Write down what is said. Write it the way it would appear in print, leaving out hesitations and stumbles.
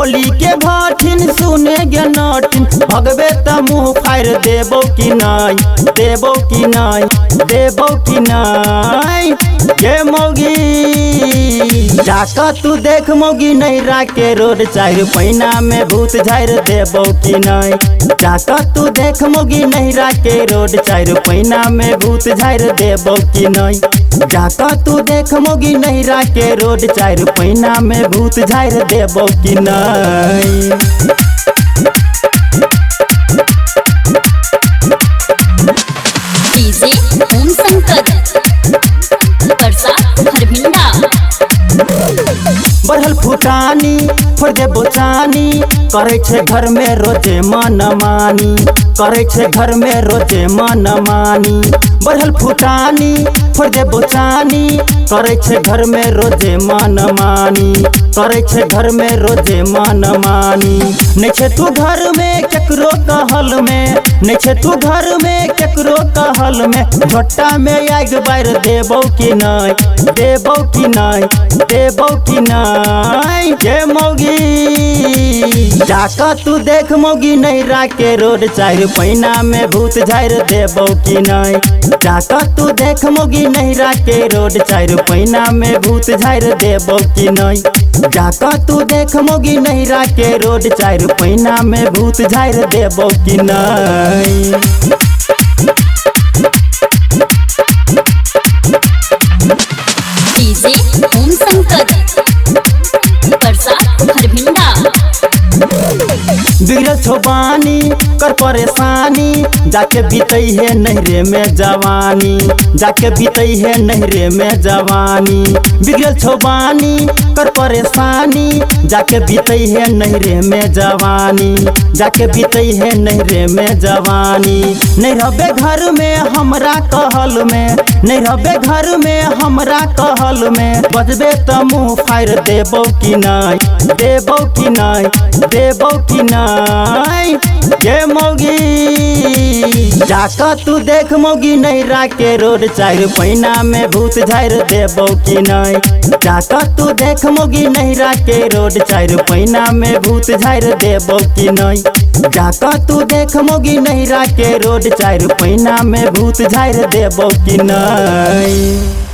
होली के भाठिन सुने गे नटिन भगवे त मुँह फाड़ देबो कि नहीं, देबो कि नहीं, देबो कि नहीं गे मौगी। जाका तू देख मौगी नैरा के रोड चार पैना में भूत झाड़ देबो कि नहीं। जाका तू देख मौगी नैरा के रोड चार पैना में भूत झाड़ देबो कि नहीं। जाका तू देख मौगी नैरा के रोड चार पैना में भूत झाड़ देबो कि नहीं। डीजे ओम शंकर परसा हरभिंडा। बढ़ल फुटानी फोड़ देबो चानी करे छे घर में रोजे मन मानी, करे छे घर में रोजे मन मानी। बढ़ल फुटानी फोड़ देबो चानी करे छे घर में रोजे मन मानी, करे छे घर में रोजे मन मानी। नहीं छे तू घर में केकरो कहल में, नहीं छे तू घर में केकरो कहल में झोटा में आग बार देबो कि नहीं, देबो कि नहीं, देबो कि नहीं गे मौगी। जाका तू देख मौगी नैरा के रोड चार पैना में भूत झाड़ देबो कि नहीं। जाका तू देख मौगी नैरा के रोड चार पैना में भूत झाड़ देबो कि नहीं। जाका तू देख मौगी नैरा के रोड चार पैना में भूत झाड़ देबो कि नहीं। डीजे ओम शंकर परसा हरभिंडा। बिगड़ल छोबानी कर परेशानी जाके बीतई है नहरे में जवानी, जाके बीतई है नहरे में जवानी। बिगड़ल छोबानी कर परेशानी जाके बीतई है नहरे में जवानी, जाके बीतई है नहरे में जवानी। नहीं रहबे घर में हमरा कहल में, नहीं रहबे घर में हमरा कहल में बजबे त मुँह फाड़ देबो कि नहीं, देबो कि नहीं, देबो कि नहीं गे मौगी। जाका तू देख मौगी नैरा के रोड चार पैना में भूत झाड़ देबो कि नहीं। जाका तू देख मौगी नैरा के रोड चार पैना में भूत झाड़ देबो कि नहीं। जाका तू देख मौगी नैरा के रोड चार पैना में भूत झाड़ देबो कि नहीं।